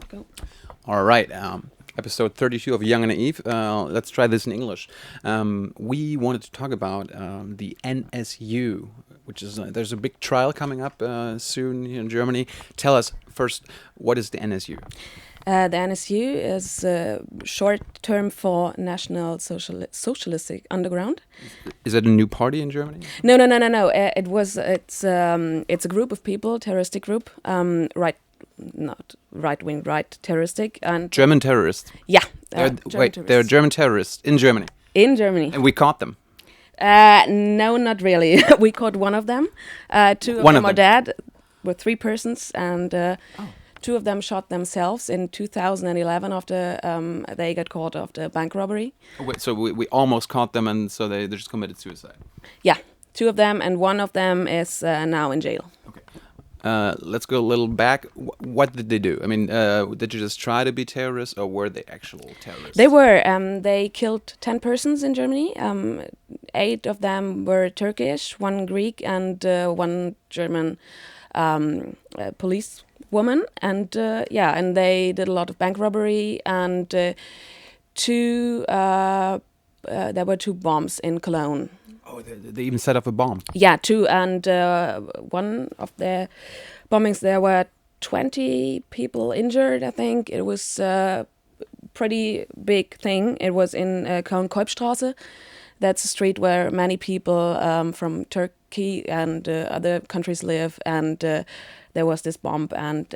Go. All right. Episode 32 of Jung Naiv. Let's try this in English. We wanted to talk about the NSU, which is there's a big trial coming up soon here in Germany. Tell us first, what is the NSU? The NSU is short term for National Socialist Underground. Is it a new party in Germany? No. It's a group of people, terroristic group, not right-wing, right terroristic and German terrorists. Yeah. They're German terrorists in Germany. In Germany. And we caught them. No, not really. We caught one of them. Two of them are dead. With 3 persons, and 2 of them shot themselves in 2011 after they got caught after bank robbery. Oh, wait, so we almost caught them, and so they just committed suicide. Yeah, 2 of them, and one of them is now in jail. Okay. Let's go a little back. What did they do? I mean, did you just try to be terrorists, or were they actual terrorists? They were. They killed 10 persons in Germany. 8 of them were Turkish, 1 Greek, and 1 German policewoman. And and they did a lot of bank robbery. And 2 there were 2 bombs in Cologne. Oh, they even set up a bomb. Yeah, 2, and one of the bombings there were 20 people injured. I think it was a pretty big thing. It was in Cologne-Kolbstraße. That's a street where many people from Turkey and other countries live, and there was this bomb, and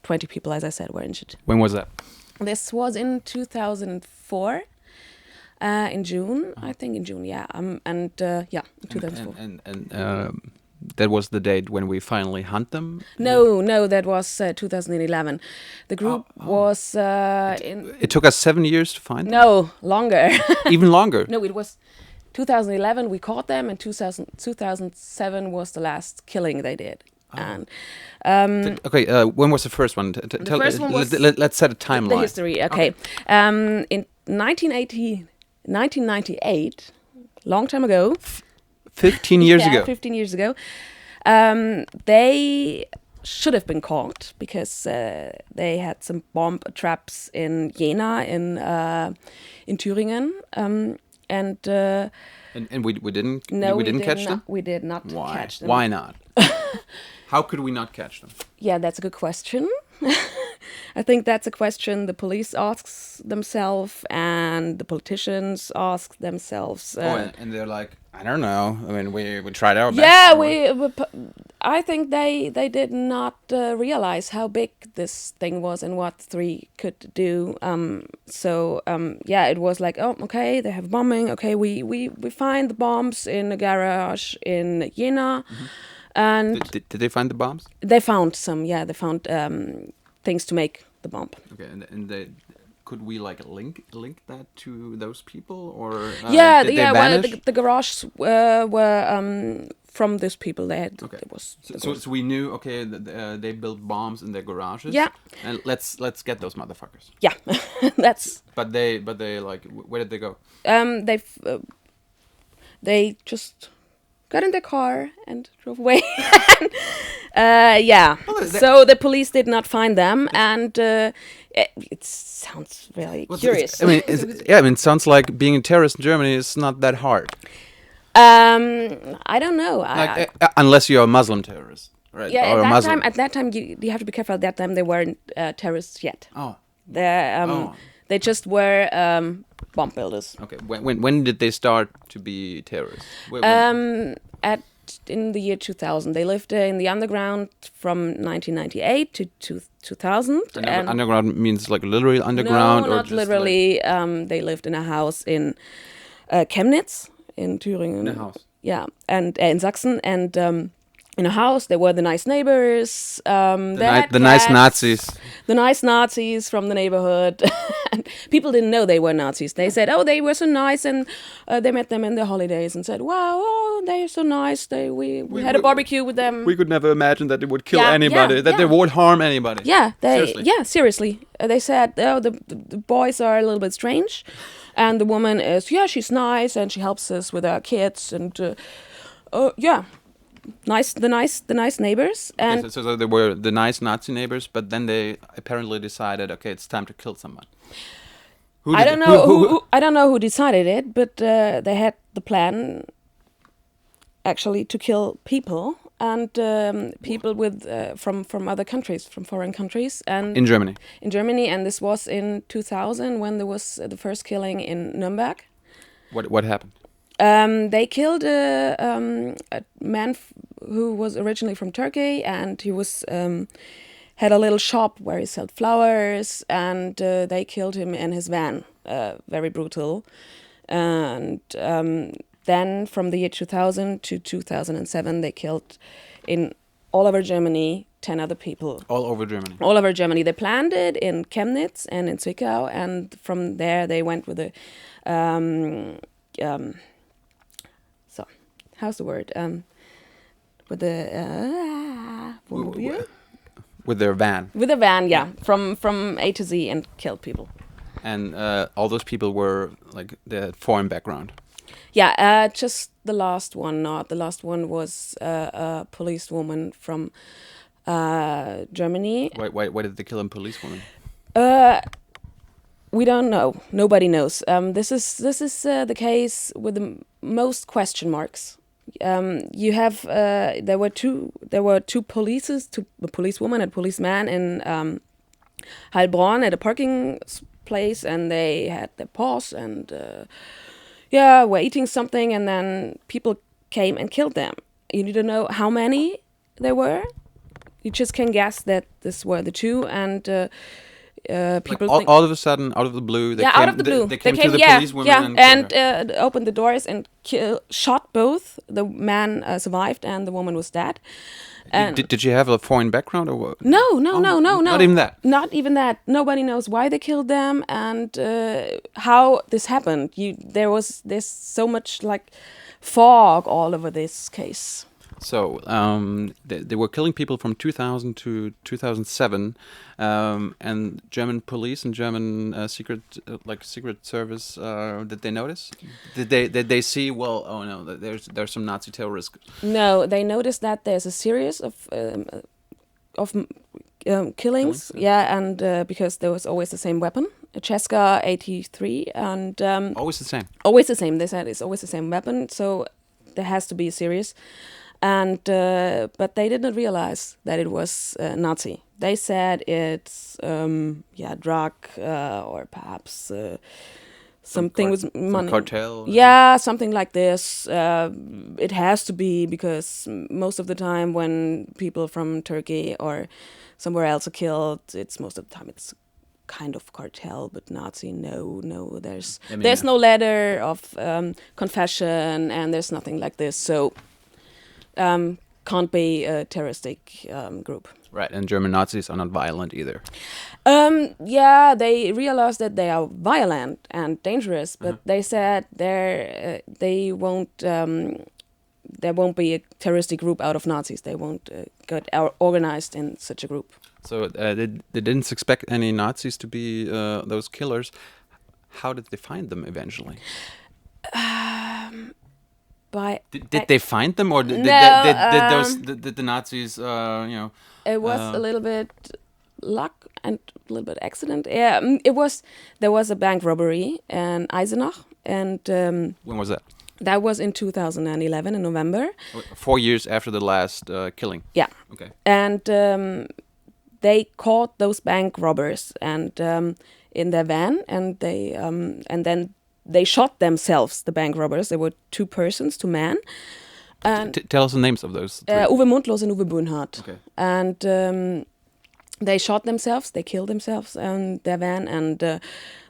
20 people, as I said, were injured. When was that? This was in 2004. In June, I think in June, yeah, 2004. And that was the date when we finally hunt them? No, that was 2011. The group was It took us 7 years to find them? No, longer. Even longer? No, it was 2011 we caught them, and 2007 was the last killing they did. And when was the first one? The first one was... Let's set a timeline. The history, okay. In 1998, long time ago. 15 years ago. 15 years ago. They should have been caught because they had some bomb traps in Jena, in Thüringen, and we didn't. No, we didn't catch them. We did not Why? catch them. Why not? How could we not catch them? Yeah, that's a good question. I think that's a question the police asks themselves and the politicians ask themselves. And they're like, I don't know. I mean, we tried our best. Yeah, I think they did not realize how big this thing was and what 3 could do. It was like, oh, okay, they have bombing. Okay, we find the bombs in a garage in Jena. Mm-hmm. And did they find the bombs? They found some. Yeah, they found things to make the bomb. Okay, and they, could we like link that to those people, or did they well, vanish? the garages were from these people. They had. Okay. It was so we knew. Okay, they built bombs in their garages. Yeah. And let's get those motherfuckers. Yeah, that's. But they like, where did they go? They just got in their car and drove away. So the police did not find them, and it sounds really curious. It sounds like being a terrorist in Germany is not that hard. I don't know. Unless you're a Muslim terrorist, right? Yeah, or at that time, you have to be careful. At that time, they weren't terrorists yet. Oh. They just were bomb builders. Okay. When did they start to be terrorists? In the year 2000. They lived in the underground from 1998 to 2000. And underground means like literally underground? No, or not just literally. They lived in a house in Chemnitz in Thüringen. In a house? Yeah, and in Sachsen. And in a house, there were the nice neighbors. The nice Nazis. The nice Nazis from the neighborhood. And people didn't know they were Nazis. They said, oh, they were so nice, and they met them in their holidays and said, wow, they're so nice. We had a barbecue with them. We could never imagine that they would kill anybody, they would harm anybody. Yeah, seriously. Seriously. They said, oh, the boys are a little bit strange, and the woman is, she's nice, and she helps us with our kids, and the nice neighbors, and Okay, so they were the nice Nazi neighbors, but then they apparently decided, okay, it's time to kill someone. I don't know I don't know who decided it, but they had the plan actually to kill people, and people with from other countries, from foreign countries, and in Germany. In Germany, and this was in 2000 when there was the first killing in Nuremberg. What happened? They killed a man who was originally from Turkey, and he was had a little shop where he sold flowers, and they killed him in his van. Very brutal. And then from the year 2000 to 2007, they killed in all over Germany 10 other people. All over Germany. All over Germany. They planned it in Chemnitz and in Zwickau, and from there they went with a so how's the word? With the with their van. With a van, yeah, from A to Z, and killed people. And all those people were like the foreign background. Yeah, just the last one. Not the last one was a policewoman from Germany. Why did they kill a policewoman? We don't know. Nobody knows. This is the case with the most question marks. You have there were two policewoman and policeman in Heilbronn at a parking place, and they had their pause and were eating something, and then people came and killed them. You need to know how many there were. You just can guess that this were the two, and people like all of a sudden, out of the blue, they came, out of the blue. They came to the policewoman and opened the doors and shot both. The man survived, and the woman was dead. And did you have a foreign background or what? No. Not even that. Not even that. Nobody knows why they killed them and how this happened. There's so much like fog all over this case. So they were killing people from 2000 to 2007, and German police and German secret service. Did they notice? Did they see? Well, oh no, there's some Nazi terrorists. No, they noticed that there's a series of killings. Yeah, and because there was always the same weapon, a Cesca 83, and always the same. Always the same. They said it's always the same weapon, so there has to be a series. And but they did not realize that it was Nazi. They said it's drug or perhaps something with money. Some cartel. Yeah, something like this. It has to be, because most of the time when people from Turkey or somewhere else are killed, it's most of the time it's kind of cartel, but Nazi, no. There's no letter of confession, and there's nothing like this. So. Can't be a terroristic group. Right, and German Nazis are not violent either. They realized that they are violent and dangerous, but they said they won't. There won't be a terroristic group out of Nazis. They won't get organized in such a group. So they didn't expect any Nazis to be those killers. How did they find them eventually? Did they find them, or did the Nazis, It was a little bit luck and a little bit accident. Yeah, there was a bank robbery in Eisenach, and when was that? That was in 2011 in November. 4 years after the last killing. Yeah. Okay. And they caught those bank robbers and in their van, and then they shot themselves, the bank robbers. There were two men. And tell us the names of those three. Uwe Mundlos and Uwe Böhnhardt. Okay. And they shot themselves, they killed themselves in their van, and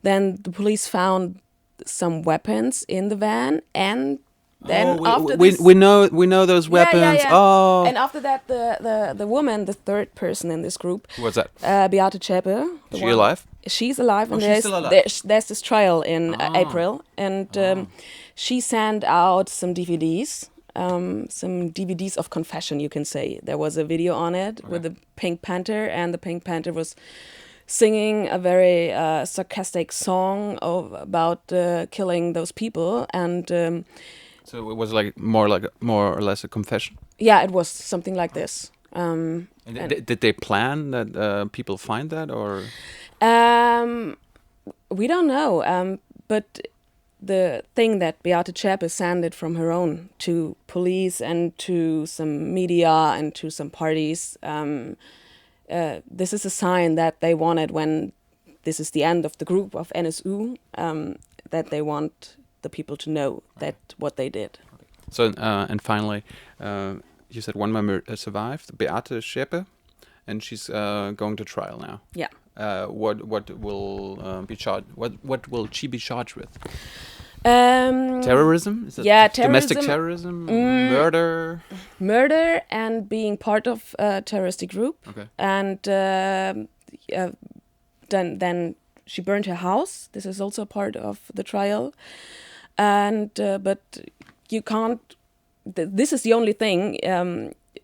then the police found some weapons in the van, and then we know those weapons. Yeah. Oh. And after that, the woman, the third person in this group. Who was that? Beate Zschäpe. Is she alive? She's alive, and she's still alive. There's this trial in April, and she sent out some DVDs. Some DVDs of confession, you can say. There was a video on it with the Pink Panther, and the Pink Panther was singing a very sarcastic song about killing those people, and so it was more or less a confession. Yeah, it was something like this. And did they plan that people find that, or? We don't know. But the thing that Beate Zschäpe sent it from her own to police and to some media and to some parties. This is a sign that they wanted, when this is the end of the group of NSU, that they want the people to know that what they did. So and finally, you said one member survived, Beate Zschäpe, and she's going to trial now. Yeah. What will be charged? What will she be charged with? Terrorism? Is that domestic terrorism? Murder and being part of a terroristic group. Okay. And then she burned her house. This is also part of the trial. And but you can't. This is the only thing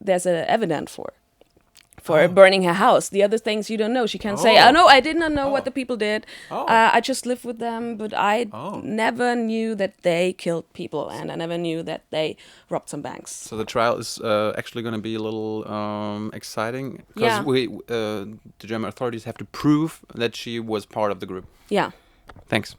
there's evidence for burning her house. The other things you don't know. She can say, "Oh no, I did not know what the people did. I just lived with them, but I never knew that they killed people, and I never knew that they robbed some banks." So the trial is actually going to be a little exciting, because the German authorities have to prove that she was part of the group. Yeah. Thanks.